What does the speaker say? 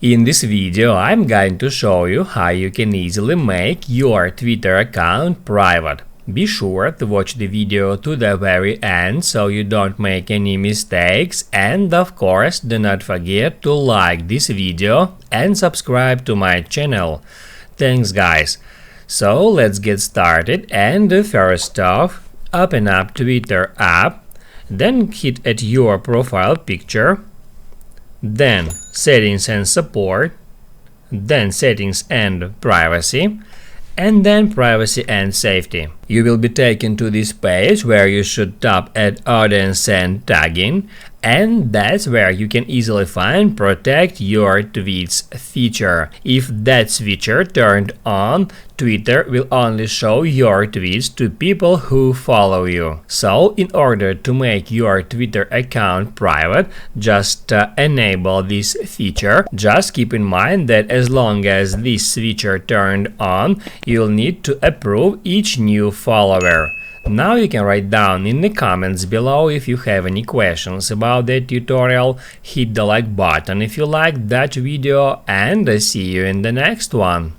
In this video, I'm going to show you how you can easily make your Twitter account private. Be sure to watch the video to the very end so you don't make any mistakes, and of course do not forget to like this video and subscribe to my channel. Thanks guys! So let's get started, and first off, open up Twitter app, then hit at your profile picture, then settings and support, then settings and privacy, and then privacy and safety. You will be taken to this page where you should tap at audience and tagging, and that's where you can easily find protect your tweets feature. If that's feature turned on, Twitter will only show your tweets to people who follow you. So in order to make your Twitter account private, just enable this feature. Just keep in mind that as long as this feature turned on, you'll need to approve each new follower. Now you can write down in the comments below if you have any questions about the tutorial. Hit the like button if you liked that video, and I see you in the next one.